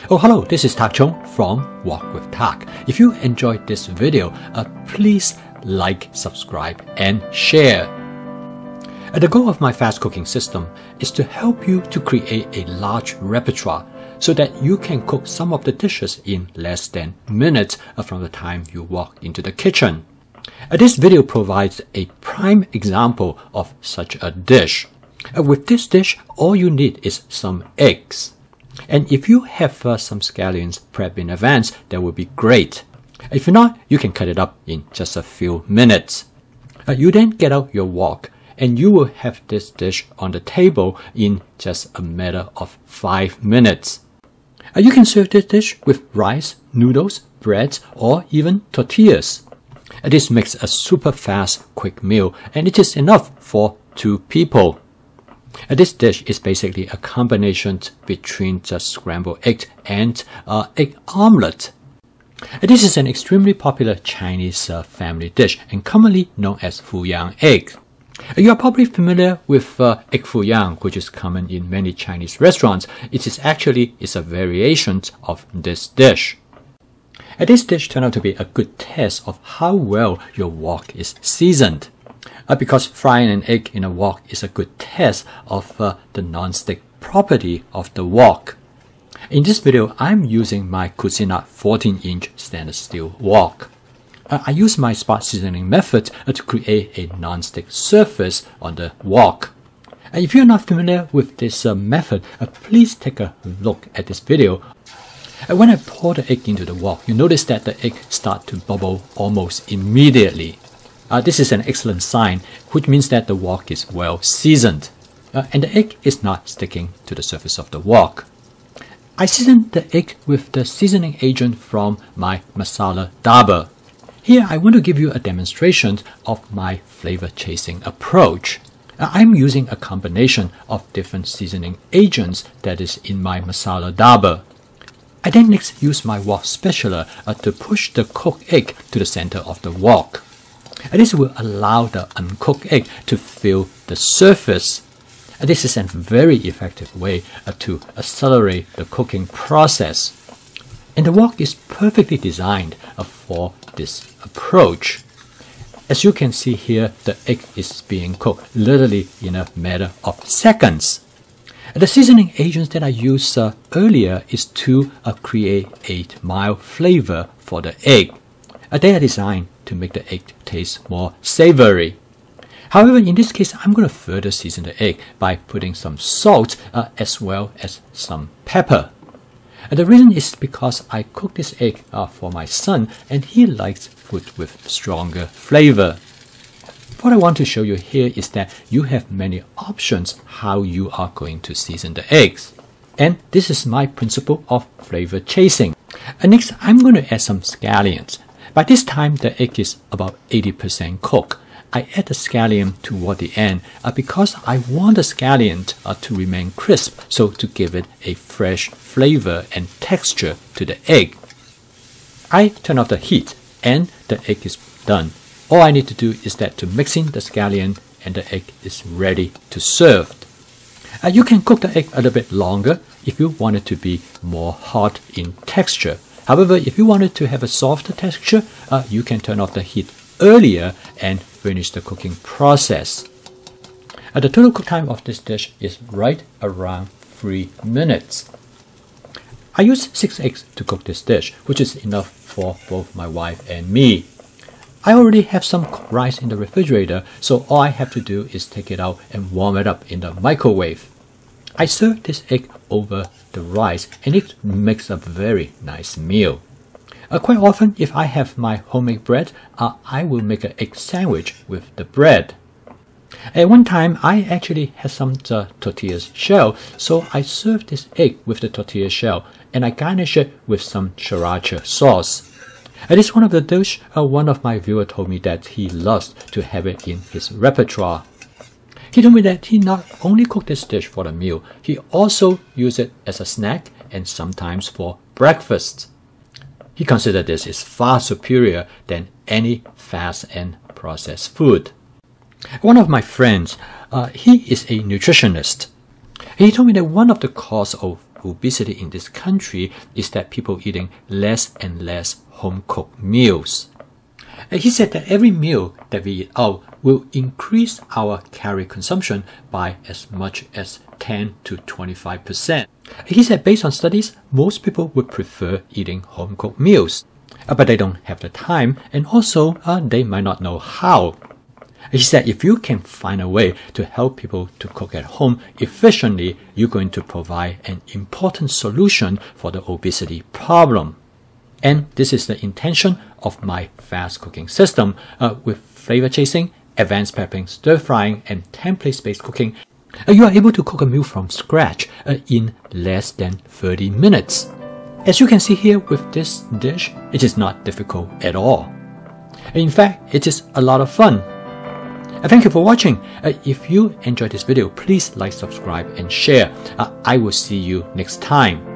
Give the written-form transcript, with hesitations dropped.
Oh, hello, this is Tak Chung from Walk with Tak. If you enjoyed this video, please like, subscribe, and share. The goal of my fast cooking system is to help you to create a large repertoire so that you can cook some of the dishes in less than minutes from the time you walk into the kitchen. This video provides a prime example of such a dish. With this dish, all you need is some eggs. And if you have some scallions prepped in advance, that would be great. If not, you can cut it up in just a few minutes. You then get out your wok, and you will have this dish on the table in just a matter of 5 minutes. You can serve this dish with rice, noodles, bread, or even tortillas. This makes a super fast, quick meal, and it is enough for 2 people. This dish is basically a combination between just scrambled egg and egg omelette. This is an extremely popular Chinese family dish and commonly known as Foo Young Egg. You are probably familiar with egg Foo Young, which is common in many Chinese restaurants. It is actually a variation of this dish. This dish turned out to be a good test of how well your wok is seasoned. Because frying an egg in a wok is a good test of the non-stick property of the wok. In this video, I'm using my Cuisinart 14-inch stainless steel wok. I use my spot seasoning method to create a non-stick surface on the wok. If you're not familiar with this method, please take a look at this video. When I pour the egg into the wok, you notice that the egg starts to bubble almost immediately. This is an excellent sign, which means that the wok is well seasoned, and the egg is not sticking to the surface of the wok. I seasoned the egg with the seasoning agent from my Masala dabba. Here I want to give you a demonstration of my flavor chasing approach. I'm using a combination of different seasoning agents that is in my Masala dabba. I then next use my wok spatula to push the cooked egg to the center of the wok. This will allow the uncooked egg to fill the surface. This is a very effective way to accelerate the cooking process. And the wok is perfectly designed for this approach. As you can see here, the egg is being cooked literally in a matter of seconds. The seasoning agents that I used earlier is to create a mild flavor for the egg. They are designed to make the egg taste more savory. However, in this case, I'm going to further season the egg by putting some salt as well as some pepper. And the reason is because I cooked this egg for my son, and he likes food with stronger flavor. What I want to show you here is that you have many options how you are going to season the eggs. And this is my principle of flavor chasing. Next, I'm going to add some scallions. By this time, the egg is about 80% cooked. I add the scallion toward the end because I want the scallion to remain crisp, so to give it a fresh flavor and texture to the egg. I turn off the heat and the egg is done. All I need to do is that to mix in the scallion and the egg is ready to serve. You can cook the egg a little bit longer if you want it to be more hard in texture. However, if you wanted to have a softer texture, you can turn off the heat earlier and finish the cooking process. The total cook time of this dish is right around 3 minutes. I use 6 eggs to cook this dish, which is enough for both my wife and me. I already have some rice in the refrigerator, so all I have to do is take it out and warm it up in the microwave. I serve this egg over the rice, and it makes a very nice meal. Quite often, if I have my homemade bread, I will make an egg sandwich with the bread. At one time, I actually had some tortilla shell, so I served this egg with the tortilla shell, and I garnish it with some sriracha sauce. It is one of the dish one of my viewers told me that he loves to have it in his repertoire. He told me that he not only cooked this dish for the meal, he also used it as a snack and sometimes for breakfast. He considered this is far superior than any fast and processed food. One of my friends, he is a nutritionist. He told me that one of the causes of obesity in this country is that people eating less and less home-cooked meals. He said that every meal that we eat out will increase our calorie consumption by as much as 10 to 25%. He said based on studies, most people would prefer eating home-cooked meals, but they don't have the time, and also they might not know how. He said if you can find a way to help people to cook at home efficiently, you're going to provide an important solution for the obesity problem. And this is the intention of my fast cooking system with flavor chasing, advanced prepping, stir frying, and template-based cooking. You are able to cook a meal from scratch in less than 30 minutes. As you can see here with this dish, it is not difficult at all. In fact, it is a lot of fun. Thank you for watching. If you enjoyed this video, please like, subscribe, and share. I will see you next time.